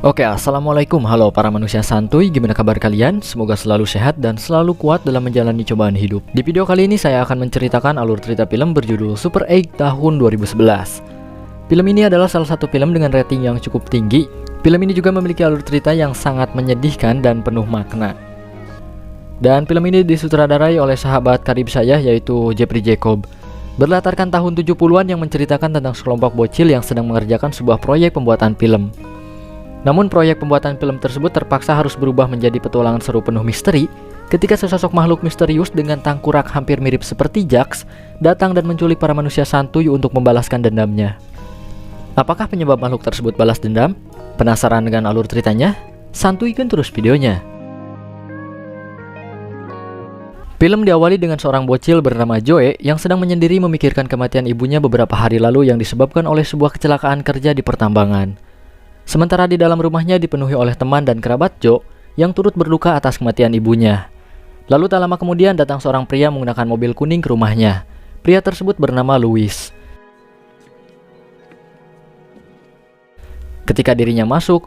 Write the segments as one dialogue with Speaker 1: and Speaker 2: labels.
Speaker 1: Assalamualaikum, halo para manusia santuy, gimana kabar kalian? Semoga selalu sehat dan selalu kuat dalam menjalani cobaan hidup. Di video kali ini saya akan menceritakan alur cerita film berjudul Super 8 tahun 2011. Film ini adalah salah satu film dengan rating yang cukup tinggi. Film ini juga memiliki alur cerita yang sangat menyedihkan dan penuh makna. Dan film ini disutradarai oleh sahabat karib saya yaitu Jeffrey Jacob. Berlatarkan tahun 70-an yang menceritakan tentang sekelompok bocil yang sedang mengerjakan sebuah proyek pembuatan film. Namun proyek pembuatan film tersebut terpaksa harus berubah menjadi petualangan seru penuh misteri ketika sesosok makhluk misterius dengan tangkurak hampir mirip seperti Jax datang dan menculik para manusia santuy untuk membalaskan dendamnya. Apakah penyebab makhluk tersebut balas dendam? Penasaran dengan alur ceritanya? Santuikan terus videonya. Film diawali dengan seorang bocil bernama Joe yang sedang menyendiri memikirkan kematian ibunya beberapa hari lalu yang disebabkan oleh sebuah kecelakaan kerja di pertambangan. Sementara di dalam rumahnya dipenuhi oleh teman dan kerabat Joe yang turut berduka atas kematian ibunya. Lalu tak lama kemudian datang seorang pria menggunakan mobil kuning ke rumahnya. Pria tersebut bernama Louis. Ketika dirinya masuk,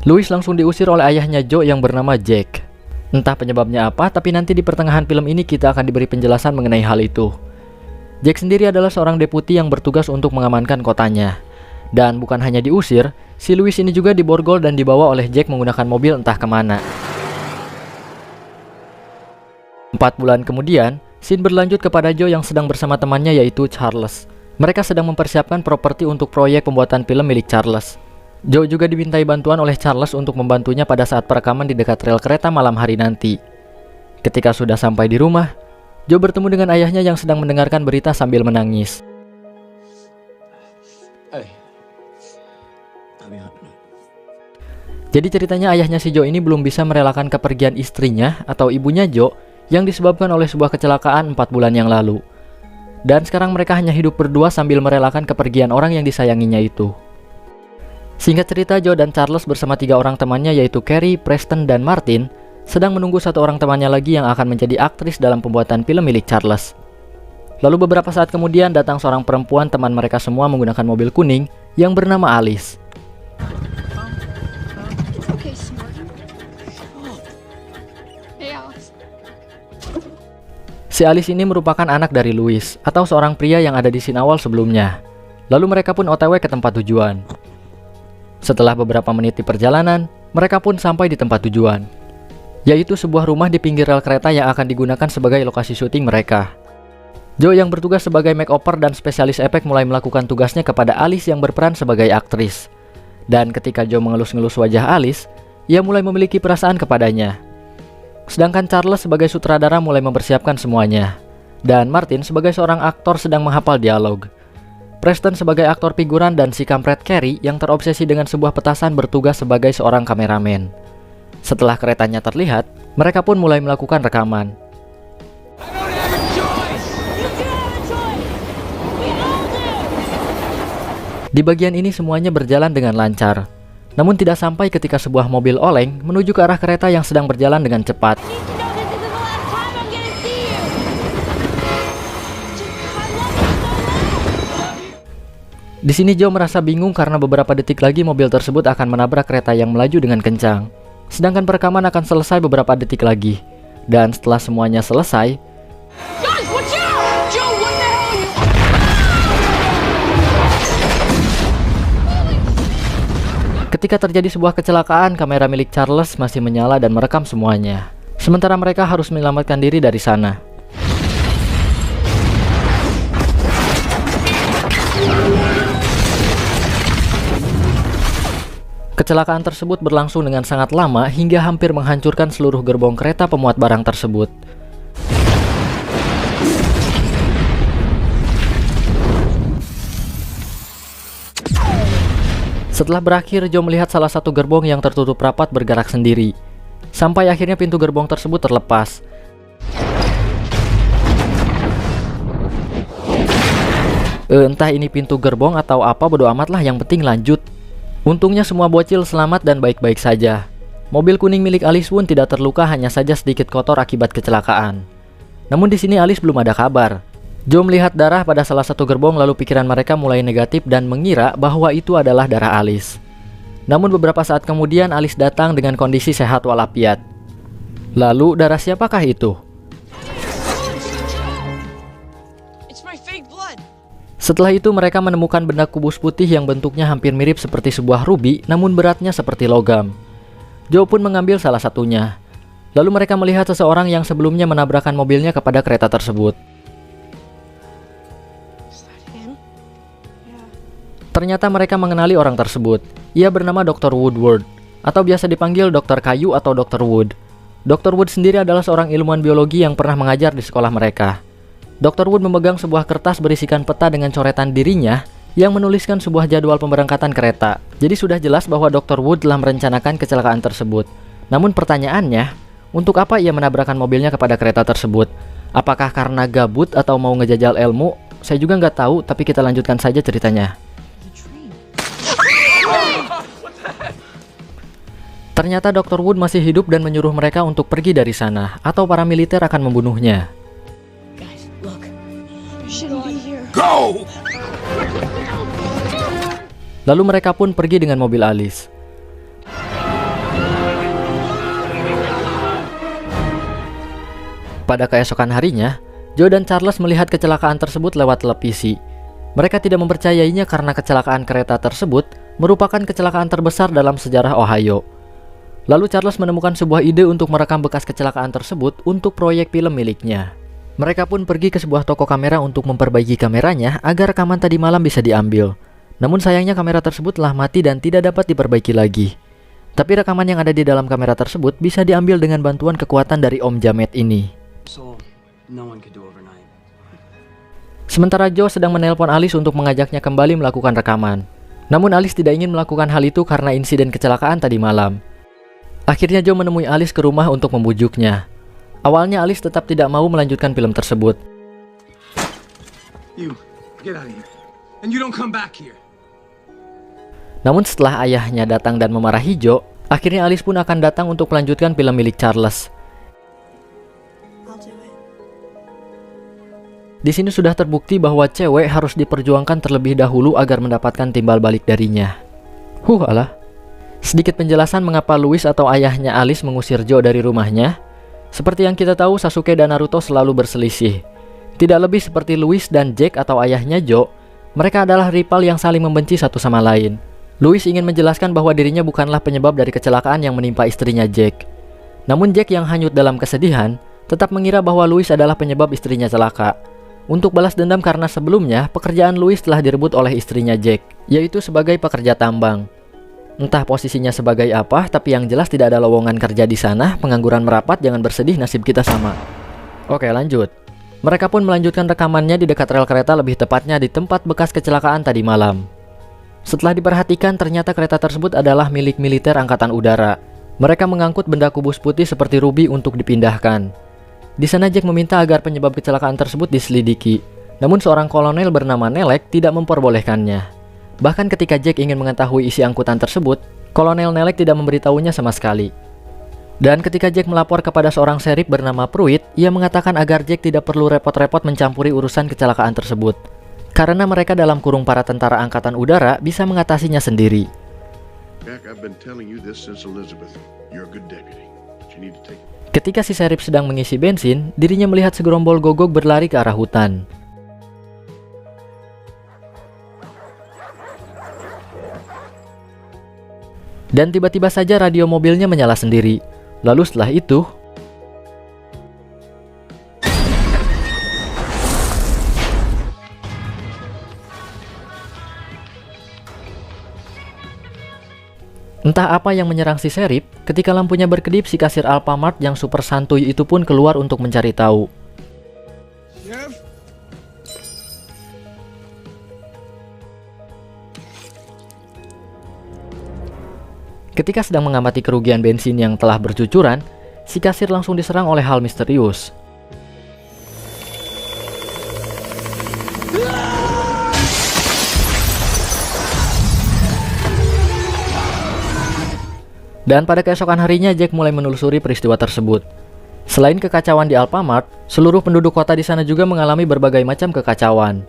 Speaker 1: Louis langsung diusir oleh ayahnya Joe yang bernama Jack. Entah penyebabnya apa, tapi nanti di pertengahan film ini kita akan diberi penjelasan mengenai hal itu. Jack sendiri adalah seorang deputi yang bertugas untuk mengamankan kotanya. Dan bukan hanya diusir, si Louis ini juga diborgol dan dibawa oleh Jack menggunakan mobil entah kemana. 4 bulan kemudian, scene berlanjut kepada Joe yang sedang bersama temannya yaitu Charles. Mereka sedang mempersiapkan properti untuk proyek pembuatan film milik Charles. Joe juga dimintai bantuan oleh Charles untuk membantunya pada saat perekaman di dekat rel kereta malam hari nanti. Ketika sudah sampai di rumah, Joe bertemu dengan ayahnya yang sedang mendengarkan berita sambil menangis. Jadi ceritanya ayahnya si Joe ini belum bisa merelakan kepergian istrinya atau ibunya Joe yang disebabkan oleh sebuah kecelakaan 4 bulan yang lalu. Dan sekarang mereka hanya hidup berdua sambil merelakan kepergian orang yang disayanginya itu. Singkat cerita, Joe dan Charles bersama 3 orang temannya yaitu Carrie, Preston, dan Martin sedang menunggu 1 orang temannya lagi yang akan menjadi aktris dalam pembuatan film milik Charles. Lalu beberapa saat kemudian datang seorang perempuan teman mereka semua menggunakan mobil kuning yang bernama Alice. Si Alice ini merupakan anak dari Louis atau seorang pria yang ada di scene awal sebelumnya. Lalu mereka pun OTW ke tempat tujuan. Setelah beberapa menit di perjalanan, mereka pun sampai di tempat tujuan, yaitu sebuah rumah di pinggir rel kereta yang akan digunakan sebagai lokasi syuting mereka. Joe yang bertugas sebagai make-over dan spesialis efek mulai melakukan tugasnya kepada Alice yang berperan sebagai aktris. Dan ketika Joe mengelus-ngelus wajah Alice, ia mulai memiliki perasaan kepadanya. Sedangkan Charles sebagai sutradara mulai mempersiapkan semuanya. Dan Martin sebagai seorang aktor sedang menghafal dialog. Preston sebagai aktor figuran dan si kampret Carrie yang terobsesi dengan sebuah petasan bertugas sebagai seorang kameramen. Setelah keretanya terlihat, mereka pun mulai melakukan rekaman. Di bagian ini semuanya berjalan dengan lancar. Namun tidak sampai ketika sebuah mobil oleng menuju ke arah kereta yang sedang berjalan dengan cepat. Di sini Joe merasa bingung karena beberapa detik lagi mobil tersebut akan menabrak kereta yang melaju dengan kencang. Sedangkan perekaman akan selesai beberapa detik lagi. Dan setelah semuanya selesai, ketika terjadi sebuah kecelakaan, kamera milik Charles masih menyala dan merekam semuanya. Sementara mereka harus menyelamatkan diri dari sana. Kecelakaan tersebut berlangsung dengan sangat lama hingga hampir menghancurkan seluruh gerbong kereta pemuat barang tersebut. Setelah berakhir, Joe melihat salah satu gerbong yang tertutup rapat bergerak sendiri. Sampai akhirnya pintu gerbong tersebut terlepas. Entah ini pintu gerbong atau apa, bodo amat lah, yang penting lanjut. Untungnya semua bocil selamat dan baik-baik saja. Mobil kuning milik Alice pun tidak terluka, hanya saja sedikit kotor akibat kecelakaan. Namun di sini Alice belum ada kabar. Joe melihat darah pada salah satu gerbong lalu pikiran mereka mulai negatif dan mengira bahwa itu adalah darah Alice. Namun beberapa saat kemudian Alice datang dengan kondisi sehat walafiat. Lalu darah siapakah itu? Setelah itu mereka menemukan benda kubus putih yang bentuknya hampir mirip seperti sebuah rubi, namun beratnya seperti logam. Joe pun mengambil salah satunya. Lalu mereka melihat seseorang yang sebelumnya menabrakkan mobilnya kepada kereta tersebut. Ternyata mereka mengenali orang tersebut. Ia bernama Dr. Woodward, atau biasa dipanggil Dr. Kayu atau Dr. Wood. Dr. Wood sendiri adalah seorang ilmuwan biologi yang pernah mengajar di sekolah mereka. Dr. Wood memegang sebuah kertas berisikan peta dengan coretan dirinya yang menuliskan sebuah jadwal pemberangkatan kereta. Jadi sudah jelas bahwa Dr. Wood telah merencanakan kecelakaan tersebut. Namun pertanyaannya, untuk apa ia menabrakkan mobilnya kepada kereta tersebut? Apakah karena gabut atau mau ngejajal ilmu? Saya juga nggak tahu, tapi kita lanjutkan saja ceritanya. Ternyata Dr. Wood masih hidup dan menyuruh mereka untuk pergi dari sana, atau para militer akan membunuhnya. Go! Lalu mereka pun pergi dengan mobil Alice. Pada keesokan harinya, Joe dan Charles melihat kecelakaan tersebut lewat televisi. Mereka tidak mempercayainya karena kecelakaan kereta tersebut merupakan kecelakaan terbesar dalam sejarah Ohio. Lalu Charles menemukan sebuah ide untuk merekam bekas kecelakaan tersebut untuk proyek film miliknya. Mereka pun pergi ke sebuah toko kamera untuk memperbaiki kameranya agar rekaman tadi malam bisa diambil. Namun sayangnya kamera tersebut telah mati dan tidak dapat diperbaiki lagi. Tapi rekaman yang ada di dalam kamera tersebut bisa diambil dengan bantuan kekuatan dari Om Jamet ini. Sementara Joe sedang menelpon Alice untuk mengajaknya kembali melakukan rekaman. Namun Alice tidak ingin melakukan hal itu karena insiden kecelakaan tadi malam. Akhirnya Joe menemui Alice ke rumah untuk membujuknya. Awalnya Alice tetap tidak mau melanjutkan film tersebut. Namun setelah ayahnya datang dan memarahi Joe, akhirnya Alice pun akan datang untuk melanjutkan film milik Charles. Di sini sudah terbukti bahwa cewek harus diperjuangkan terlebih dahulu agar mendapatkan timbal balik darinya. Alah. Sedikit penjelasan mengapa Louis atau ayahnya Alice mengusir Joe dari rumahnya. Seperti yang kita tahu, Sasuke dan Naruto selalu berselisih. Tidak lebih seperti Louis dan Jack atau ayahnya Joe, mereka adalah rival yang saling membenci satu sama lain. Louis ingin menjelaskan bahwa dirinya bukanlah penyebab dari kecelakaan yang menimpa istrinya Jack. Namun Jack yang hanyut dalam kesedihan, tetap mengira bahwa Louis adalah penyebab istrinya celaka. Untuk balas dendam karena sebelumnya, pekerjaan Louis telah direbut oleh istrinya Jack, yaitu sebagai pekerja tambang. Entah posisinya sebagai apa, tapi yang jelas tidak ada lowongan kerja di sana. Pengangguran merapat, jangan bersedih, nasib kita sama. Oke, lanjut. Mereka pun melanjutkan rekamannya di dekat rel kereta, lebih tepatnya di tempat bekas kecelakaan tadi malam. Setelah diperhatikan, ternyata kereta tersebut adalah milik militer angkatan udara. Mereka mengangkut benda kubus putih seperti rubi untuk dipindahkan. Di sana Jack meminta agar penyebab kecelakaan tersebut diselidiki. Namun seorang kolonel bernama Nelek tidak memperbolehkannya. Bahkan ketika Jack ingin mengetahui isi angkutan tersebut, Kolonel Nelek tidak memberitahunya sama sekali. Dan ketika Jack melapor kepada seorang serif bernama Pruitt, ia mengatakan agar Jack tidak perlu repot-repot mencampuri urusan kecelakaan tersebut, karena mereka dalam kurung para tentara angkatan udara bisa mengatasinya sendiri. Ketika si serif sedang mengisi bensin, dirinya melihat segerombol gogok berlari ke arah hutan. Dan tiba-tiba saja radio mobilnya menyala sendiri. Lalu setelah itu, entah apa yang menyerang si serif. Ketika lampunya berkedip, si kasir Alfamart yang super santuy itu pun keluar untuk mencari tahu. Ketika sedang mengamati kerugian bensin yang telah bercucuran, si kasir langsung diserang oleh hal misterius. Dan pada keesokan harinya Jack mulai menelusuri peristiwa tersebut. Selain kekacauan di Alfamart, seluruh penduduk kota di sana juga mengalami berbagai macam kekacauan.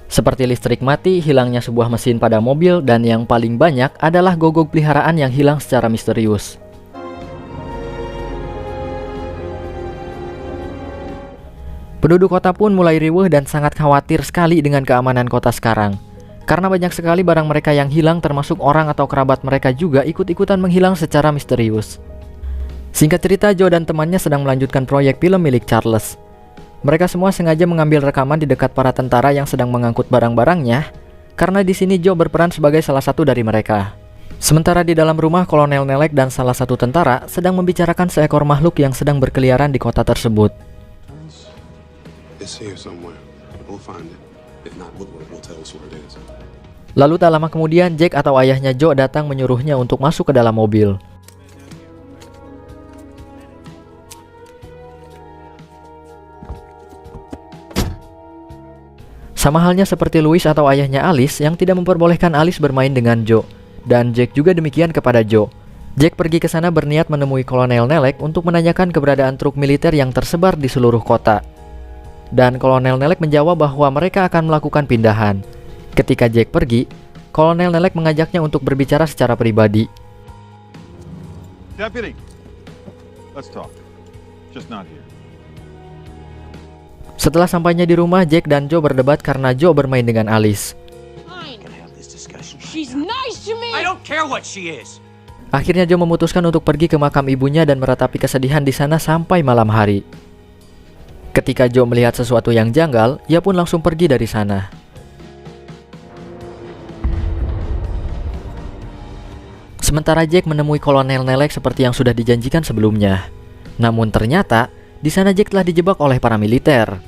Speaker 1: Seperti listrik mati, hilangnya sebuah mesin pada mobil, dan yang paling banyak adalah gogok peliharaan yang hilang secara misterius. Penduduk kota pun mulai riweuh dan sangat khawatir sekali dengan keamanan kota sekarang. Karena banyak sekali barang mereka yang hilang, termasuk orang atau kerabat mereka juga ikut-ikutan menghilang secara misterius. Singkat cerita, Joe dan temannya sedang melanjutkan proyek film milik Charles. Mereka semua sengaja mengambil rekaman di dekat para tentara yang sedang mengangkut barang-barangnya, karena di sini Joe berperan sebagai salah satu dari mereka. Sementara di dalam rumah, Kolonel Nelek dan salah satu tentara sedang membicarakan seekor makhluk yang sedang berkeliaran di kota tersebut. Lalu tak lama kemudian, Jack atau ayahnya Joe datang menyuruhnya untuk masuk ke dalam mobil. Sama halnya seperti Louis atau ayahnya Alice yang tidak memperbolehkan Alice bermain dengan Joe. Dan Jack juga demikian kepada Joe. Jack pergi ke sana berniat menemui Kolonel Nelek untuk menanyakan keberadaan truk militer yang tersebar di seluruh kota. Dan Kolonel Nelek menjawab bahwa mereka akan melakukan pindahan. Ketika Jack pergi, Kolonel Nelek mengajaknya untuk berbicara secara pribadi.
Speaker 2: Deputy, let's talk. Just not here.
Speaker 1: Setelah sampainya di rumah, Jack dan Joe berdebat karena Joe bermain dengan Alice.
Speaker 3: She's nice to me. I don't care what she is.
Speaker 1: Akhirnya Joe memutuskan untuk pergi ke makam ibunya dan meratapi kesedihan di sana sampai malam hari. Ketika Joe melihat sesuatu yang janggal, ia pun langsung pergi dari sana. Sementara Jack menemui Kolonel Nelek seperti yang sudah dijanjikan sebelumnya. Namun ternyata, di sana Jack telah dijebak oleh para militer.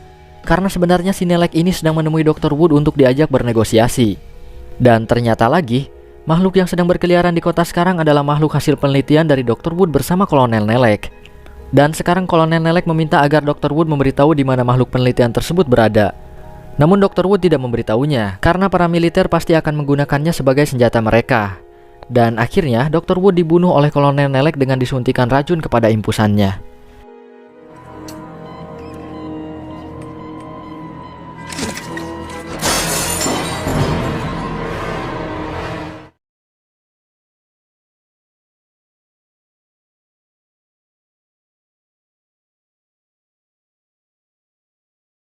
Speaker 1: Karena sebenarnya si Nelek ini sedang menemui Dr. Wood untuk diajak bernegosiasi. Dan ternyata lagi, makhluk yang sedang berkeliaran di kota sekarang adalah makhluk hasil penelitian dari Dr. Wood bersama Kolonel Nelek. Dan sekarang Kolonel Nelek meminta agar Dr. Wood memberitahu di mana makhluk penelitian tersebut berada. Namun Dr. Wood tidak memberitahunya, karena para militer pasti akan menggunakannya sebagai senjata mereka. Dan akhirnya Dr. Wood dibunuh oleh Kolonel Nelek dengan disuntikan racun kepada impusannya.